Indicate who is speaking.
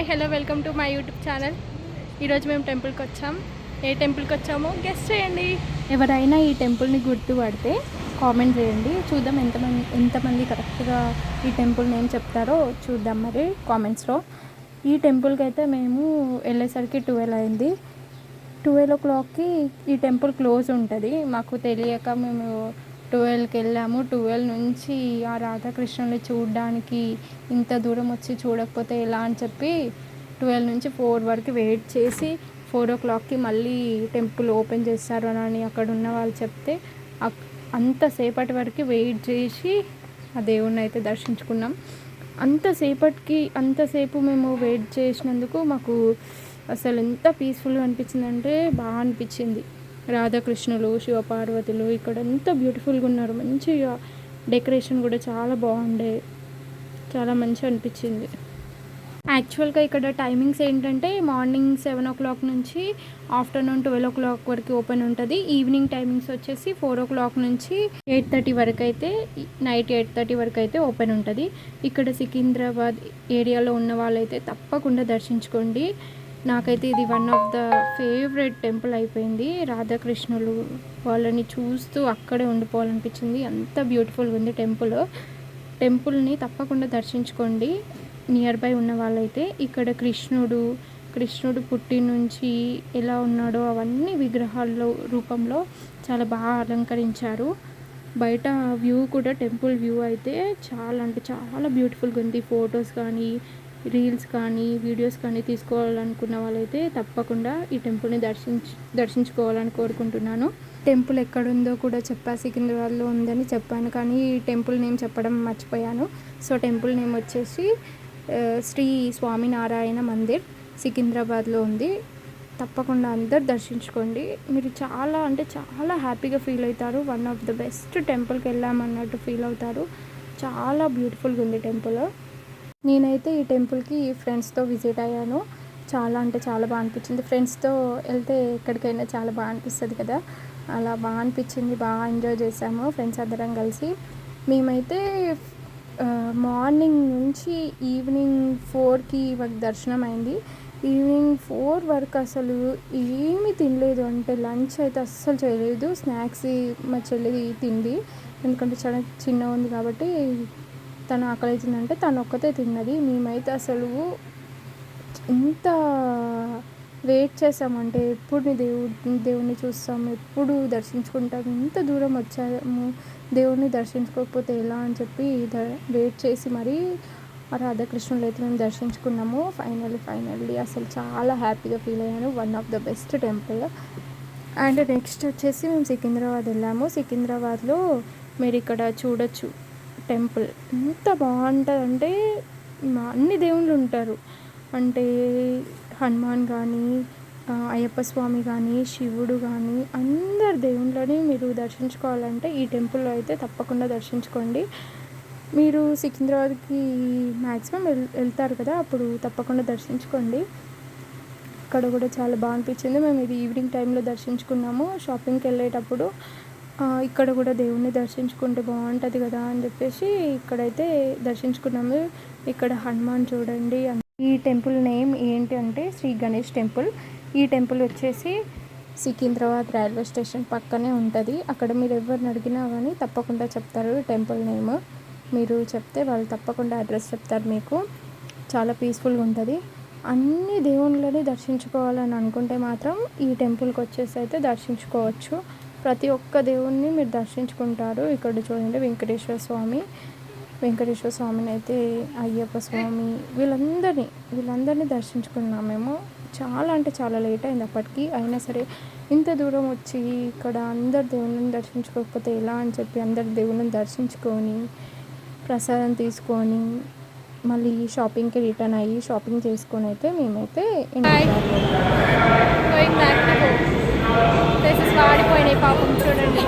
Speaker 1: Hello welcome to my YouTube channel. ఈరోజు మేము టెంపుల్కి వచ్చాం. ఏ టెంపుల్కి వచ్చామో గెస్ట్ చేయండి. ఎవరైనా ఈ టెంపుల్ని గుర్తుపడితే కామెంట్ చేయండి. చూద్దాం ఎంతమంది కరెక్ట్గా ఈ టెంపుల్ నేమ్ చెప్తారో చూద్దాం మరి కామెంట్స్లో. ఈ టెంపుల్కి అయితే మేము వెళ్ళేసరికి 12 అయింది. 12 o'clockకి ఈ టెంపుల్ క్లోజ్ ఉంటుంది. మాకు తెలియక మేము 12కి వెళ్ళాము. 12 నుంచి ఆ రాధాకృష్ణుని చూడడానికి ఇంత దూరం వచ్చి చూడకపోతే ఎలా అని చెప్పి 12 నుంచి 4 వరకు వెయిట్ చేసి 4 o'clockకి మళ్ళీ టెంపుల్ ఓపెన్ చేస్తారు అని అక్కడ ఉన్న వాళ్ళు చెప్తే అంతసేపటి వరకు వెయిట్ చేసి ఆ దేవుణ్ణి అయితే దర్శించుకున్నాం. అంతసేపు మేము వెయిట్ చేసినందుకు మాకు అసలు ఎంత పీస్ఫుల్గా అనిపించిందంటే బాగా అనిపించింది. రాధాకృష్ణులు, శివపార్వతులు ఇక్కడ ఎంత బ్యూటిఫుల్గా ఉన్నారు. మంచిగా డెకరేషన్ కూడా చాలా బాగుండే, చాలా మంచిగా అనిపించింది. యాక్చువల్గా ఇక్కడ టైమింగ్స్ ఏంటంటే మార్నింగ్ 7 o'clock నుంచి ఆఫ్టర్నూన్ 12 o'clock వరకు ఓపెన్ ఉంటుంది. ఈవినింగ్ టైమింగ్స్ వచ్చేసి 4 o'clock నుంచి 8:30 వరకు అయితే, నైట్ 8:30 వరకు అయితే ఓపెన్ ఉంటుంది. ఇక్కడ సికింద్రాబాద్ ఏరియాలో ఉన్న వాళ్ళైతే తప్పకుండా దర్శించుకోండి. నాకైతే ఇది one of the favourite temple అయిపోయింది. రాధాకృష్ణులు వాళ్ళని చూస్తూ అక్కడే ఉండిపోవాలనిపించింది. అంత బ్యూటిఫుల్గా ఉంది టెంపుల్ని తప్పకుండా దర్శించుకోండి నియర్ బై ఉన్న వాళ్ళైతే. ఇక్కడ కృష్ణుడు పుట్టి నుంచి ఎలా ఉన్నాడో అవన్నీ విగ్రహాల్లో రూపంలో చాలా బాగా అలంకరించారు. బయట వ్యూ కూడా టెంపుల్ వ్యూ అయితే చాలా అంటే చాలా బ్యూటిఫుల్గా ఉంది. ఫొటోస్ కానీ, రీల్స్ కానీ, వీడియోస్ కానీ తీసుకోవాలనుకున్న వాళ్ళైతే తప్పకుండా ఈ టెంపుల్ని దర్శించుకోవాలని కోరుకుంటున్నాను. టెంపుల్ ఎక్కడుందో కూడా సికింద్రాబాద్లో ఉందని చెప్పాను, కానీ ఈ టెంపుల్ నేమ్ చెప్పడం మర్చిపోయాను. సో టెంపుల్ నేమ్ వచ్చేసి శ్రీ స్వామినారాయణ మందిర్ సికింద్రాబాద్లో ఉంది. తప్పకుండా అందరు దర్శించుకోండి. మీరు చాలా అంటే చాలా హ్యాపీగా ఫీల్ అవుతారు. వన్ ఆఫ్ ద బెస్ట్ టెంపుల్కి వెళ్ళామన్నట్టు ఫీల్ అవుతారు. చాలా బ్యూటిఫుల్గా ఉంది టెంపుల్. నేనైతే ఈ టెంపుల్కి ఫ్రెండ్స్తో విజిట్ అయ్యాను. చాలా అంటే చాలా బాగా అనిపించింది. ఫ్రెండ్స్తో వెళ్తే ఎక్కడికైనా చాలా బాగా అనిపిస్తుంది కదా, అలా బాగా అనిపించింది. బాగా ఎంజాయ్ చేసాము ఫ్రెండ్స్ అందరం కలిసి. మేమైతే మార్నింగ్ నుంచి ఈవినింగ్ 4కి వరకు దర్శనం అయింది. ఈవినింగ్ 4 వరకు అసలు ఏమీ తినలేదు. అంటే లంచ్ అయితే అస్సలు చేయలేదు. స్నాక్స్ మా చెల్లి తింది, ఎందుకంటే చాలా చిన్నగా ఉంది కాబట్టి తను ఆకలి అవుతుందంటే తను ఒక్కతే తిన్నది. మేమైతే అసలు ఎంత వెయిట్ చేసామంటే ఎప్పుడు దేవుణ్ణి చూస్తాం, ఎప్పుడు దర్శించుకుంటాం, ఇంత దూరం వచ్చాము దేవుణ్ణి దర్శించుకోకపోతే ఎలా అని చెప్పి వెయిట్ చేసి మరీ రాధాకృష్ణులు అయితే మేము దర్శించుకున్నాము. ఫైనల్లీ అసలు చాలా హ్యాపీగా ఫీల్ అయ్యాను. One of the best temple. And next వచ్చేసి మేము సికింద్రాబాద్ వెళ్ళాము. సికింద్రాబాద్లో మీరు ఇక్కడ చూడొచ్చు టెంపుల్ ఎంత బాగుంటుందంటే అన్ని దేవుళ్ళు ఉంటారు. అంటే హనుమాన్ కానీ, అయ్యప్ప స్వామి కానీ, శివుడు కానీ, అందరు దేవుళ్ళని మీరు దర్శించుకోవాలంటే ఈ టెంపుల్లో అయితే తప్పకుండా దర్శించుకోండి. మీరు సికింద్రాబాద్కి మ్యాక్సిమం వెళ్తారు కదా, అప్పుడు తప్పకుండా దర్శించుకోండి. ఇక్కడ కూడా చాలా బాగా అనిపించింది. మేము ఇది ఈవినింగ్ టైంలో దర్శించుకున్నాము. షాపింగ్కి వెళ్ళేటప్పుడు ఇక్కడ కూడా దేవుణ్ణి దర్శించుకుంటే బాగుంటుంది కదా అని చెప్పేసి ఇక్కడైతే దర్శించుకున్నాము. ఇక్కడ హనుమాన్ చూడండి. ఈ టెంపుల్ నేమ్ ఏంటి అంటే శ్రీ గణేష్ టెంపుల్. ఈ టెంపుల్ వచ్చేసి సికింద్రాబాద్ రైల్వే స్టేషన్ పక్కనే ఉంటుంది. అక్కడ మీరు ఎవరిని అడిగినా కానీ తప్పకుండా చెప్తారు టెంపుల్ నేమ్. మీరు చెప్తే వాళ్ళు తప్పకుండా అడ్రస్ చెప్తారు మీకు. చాలా పీస్ఫుల్గా ఉంటుంది. అన్ని దేవుళ్ళని దర్శించుకోవాలని అనుకుంటే మాత్రం ఈ టెంపుల్కి వచ్చేసి అయితే దర్శించుకోవచ్చు. ప్రతి ఒక్క దేవుణ్ణి మీరు దర్శించుకుంటారు. ఇక్కడ చూడండి వెంకటేశ్వర స్వామిని అయితే, అయ్యప్ప స్వామి, వీళ్ళందరినీ దర్శించుకున్నాం మేము. చాలా అంటే చాలా లేట్ అయింది అప్పటికి. అయినా సరే ఇంత దూరం వచ్చి ఇక్కడ అందరు దేవుళ్ళని దర్శించుకోకపోతే ఎలా అని చెప్పి అందరు దేవుళ్ళని దర్శించుకొని ప్రసాదం తీసుకొని మళ్ళీ షాపింగ్కి రిటర్న్ అయ్యి షాపింగ్ చేసుకొని అయితే మేమైతే వాడిపోయినాయి పాపం చూడండి.